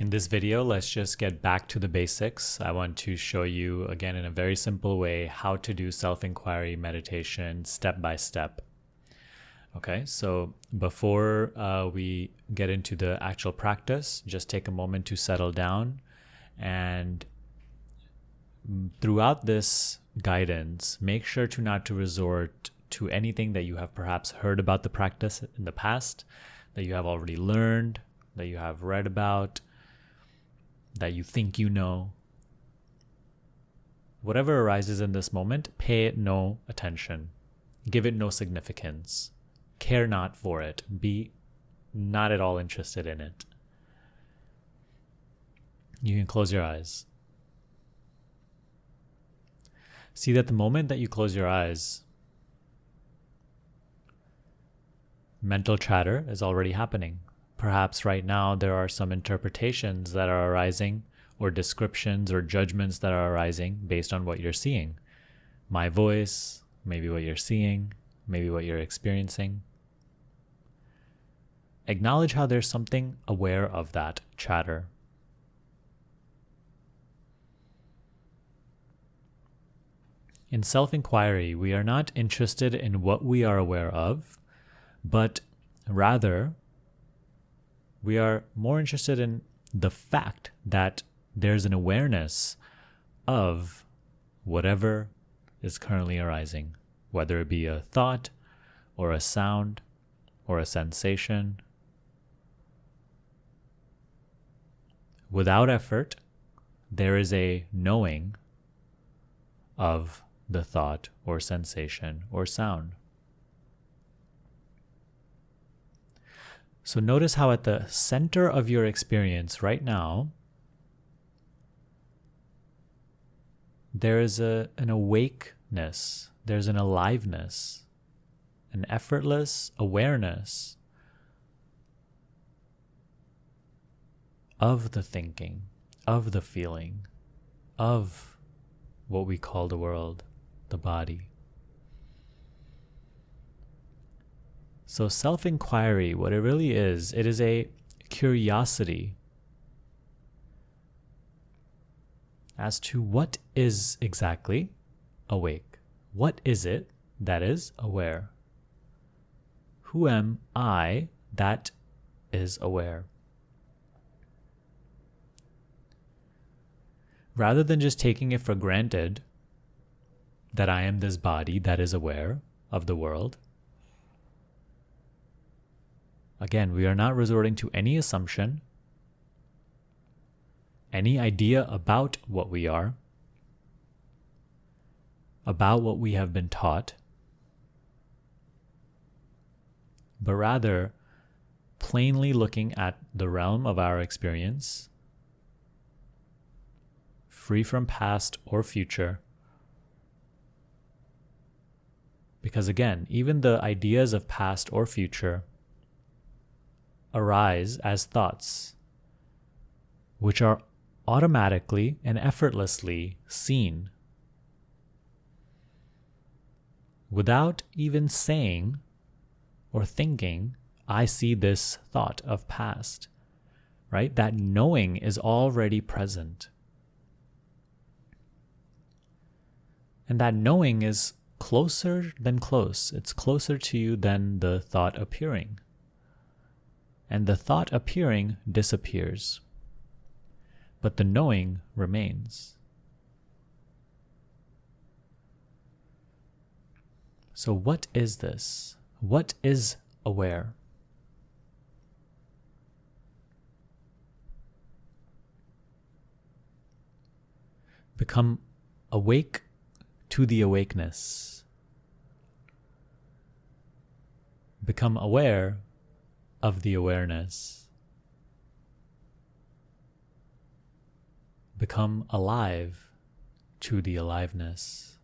In this video, let's just get back to the basics. I want to show you again in a very simple way how to do self-inquiry meditation step by step. Okay, so before we get into the actual practice, just take a moment to settle down. And throughout this guidance, make sure to not to resort to anything that you have perhaps heard about the practice in the past, that you have already learned, that you have read about, that you think you know. Whatever arises in this moment, pay it no attention. Give it no significance. Care not for it. Be not at all interested in it. You can close your eyes. See that the moment that you close your eyes, mental chatter is already happening. Perhaps right now there are some interpretations that are arising, or descriptions or judgments that are arising based on what you're seeing. My voice, maybe what you're seeing, maybe what you're experiencing. Acknowledge how there's something aware of that chatter. In self-inquiry, we are not interested in what we are aware of, but rather we are more interested in the fact that there's an awareness of whatever is currently arising, whether it be a thought or a sound or a sensation. Without effort, there is a knowing of the thought or sensation or sound. So notice how at the center of your experience right now, there is an awakeness, there's an aliveness, an effortless awareness of the thinking, of the feeling, of what we call the world, the body. So self-inquiry, what it really is, it is a curiosity as to what is exactly awake. What is it that is aware? Who am I that is aware? Rather than just taking it for granted that I am this body that is aware of the world, again, we are not resorting to any assumption, any idea about what we are, about what we have been taught, but rather plainly looking at the realm of our experience, free from past or future. Because again, even the ideas of past or future arise as thoughts, which are automatically and effortlessly seen without even saying or thinking, I see this thought of past, right? That knowing is already present. And that knowing is closer than close. It's closer to you than the thought appearing. And the thought appearing disappears, but the knowing remains. So what is this? What is aware? Become awake to the awakeness. Become aware of the awareness. Become alive to the aliveness.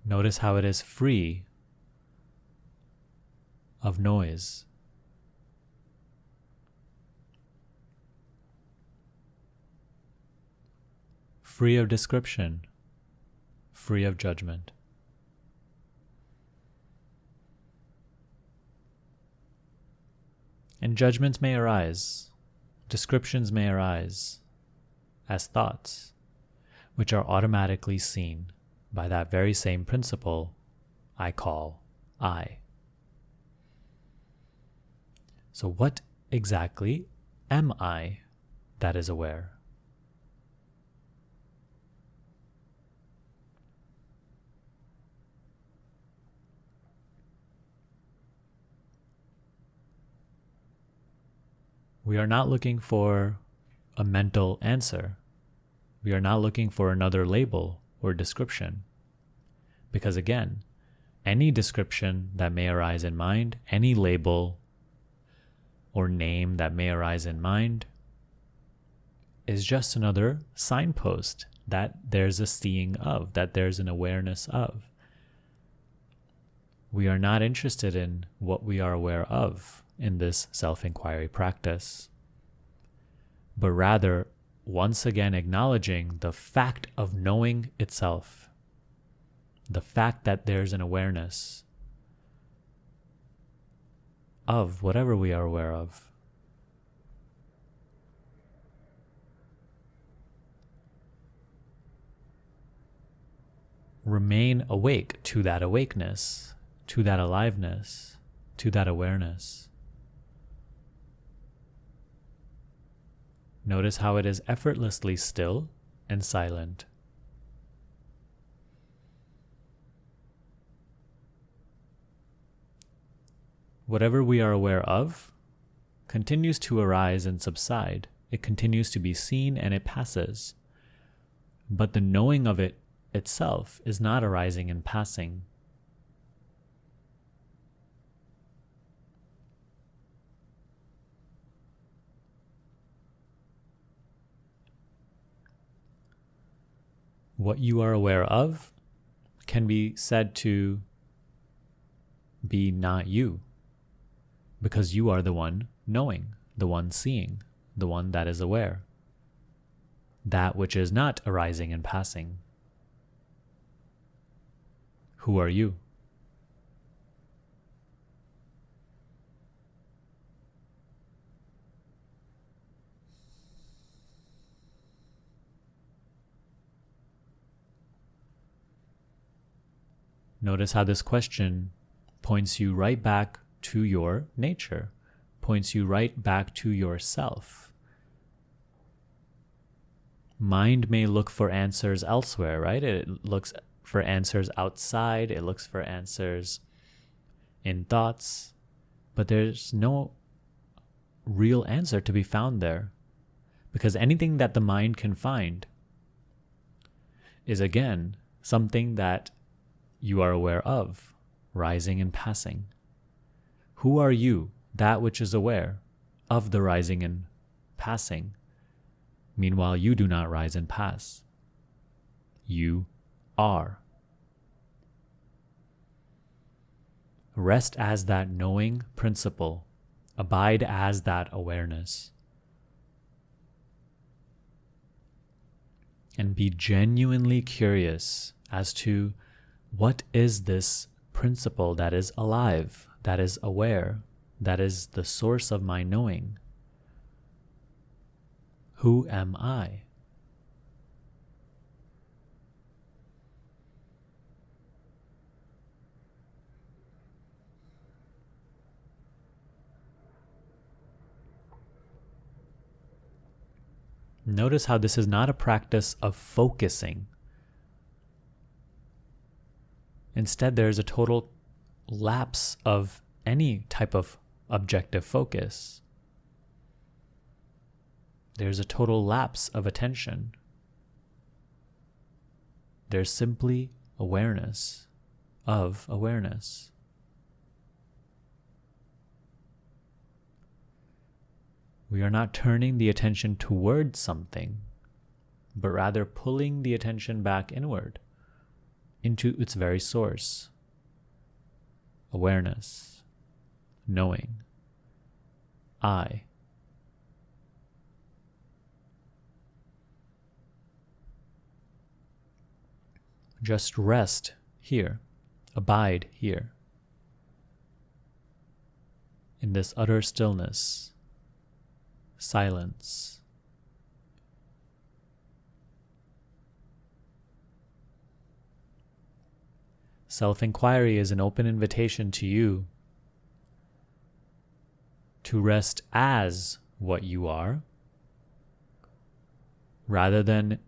Notice how it is free of noise. Free of description, free of judgment. And judgments may arise, descriptions may arise as thoughts, which are automatically seen by that very same principle I call I. So what exactly am I that is aware? We are not looking for a mental answer. We are not looking for another label or description. Because again, any description that may arise in mind, any label or name that may arise in mind, is just another signpost that there's a seeing of, that there's an awareness of. We are not interested in what we are aware of in this self-inquiry practice, but rather once again acknowledging the fact of knowing itself, the fact that there's an awareness of whatever we are aware of. Remain awake to that awakeness, to that aliveness, to that awareness. Notice how it is effortlessly still and silent. Whatever we are aware of continues to arise and subside. It continues to be seen and it passes. But the knowing of it itself is not arising and passing. What you are aware of can be said to be not you, because you are the one knowing, the one seeing, the one that is aware, that which is not arising and passing. Who are you? Notice how this question points you right back to your nature, points you right back to yourself. Mind may look for answers elsewhere, right? It looks for answers outside, it looks for answers in thoughts, but there's no real answer to be found there, because anything that the mind can find is again something that you are aware of, rising and passing. Who are you, that which is aware of the rising and passing? Meanwhile, you do not rise and pass. You are. Rest as that knowing principle. Abide as that awareness. And be genuinely curious as to what is this principle that is alive, that is aware, that is the source of my knowing. Who am I? Notice how this is not a practice of focusing. Instead, there is a total lapse of any type of objective focus. There's a total lapse of attention. There's simply awareness of awareness. We are not turning the attention toward something, but rather pulling the attention back inward into its very source. Awareness, knowing, I. Just rest here, abide here. in this utter stillness, silence. Self-inquiry is an open invitation to you to rest as what you are, rather than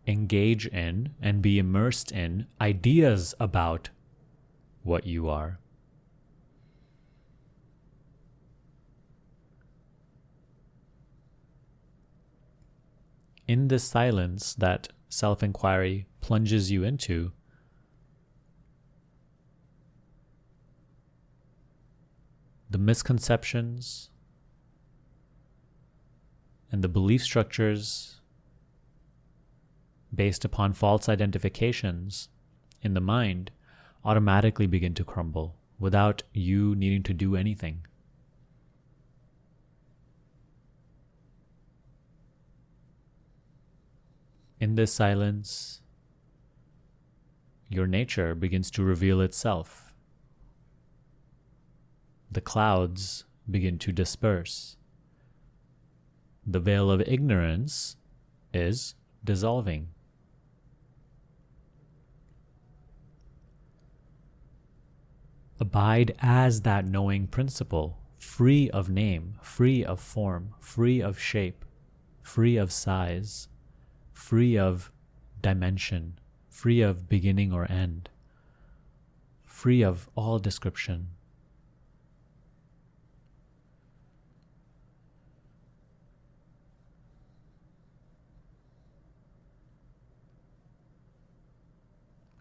engage in and be immersed in ideas about what you are. In this silence that self-inquiry plunges you into, the misconceptions and the belief structures based upon false identifications in the mind automatically begin to crumble without you needing to do anything. In this silence, your nature begins to reveal itself. The clouds begin to disperse. The veil of ignorance is dissolving. Abide as that knowing principle, free of name, free of form, free of shape, free of size, free of dimension, free of beginning or end, free of all description.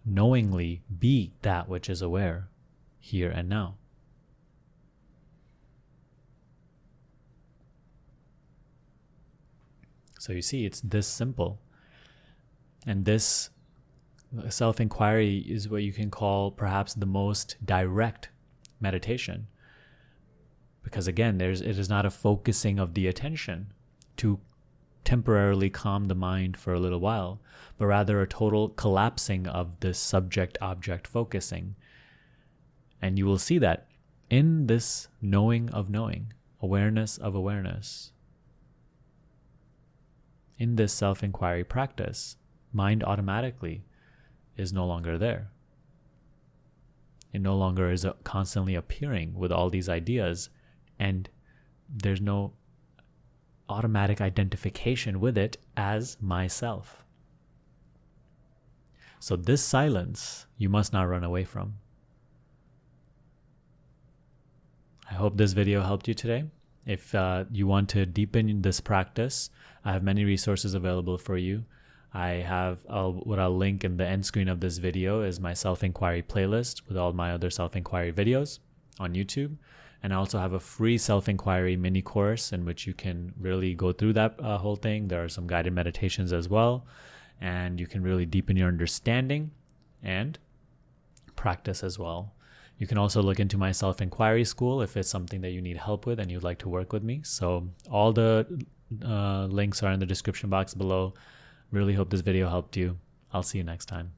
Knowingly be that which is aware, here and now. So you see, it's this simple. And this self-inquiry is what you can call perhaps the most direct meditation. Because again, it is not a focusing of the attention to temporarily calm the mind for a little while, but rather a total collapsing of this subject-object focusing. And you will see that in this knowing of knowing, awareness of awareness, in this self-inquiry practice, mind automatically is no longer there. It no longer is constantly appearing with all these ideas, and there's no automatic identification with it as myself. So this silence you must not run away from. I hope this video helped you today. If you want to deepen this practice, I have many resources available for you. I have what I'll link in the end screen of this video is my self-inquiry playlist with all my other self-inquiry videos on YouTube. And I also have a free self-inquiry mini course in which you can really go through that whole thing. There are some guided meditations as well. And you can really deepen your understanding and practice as well. You can also look into my self-inquiry school if it's something that you need help with and you'd like to work with me. So all the links are in the description box below. Really hope this video helped you. I'll see you next time.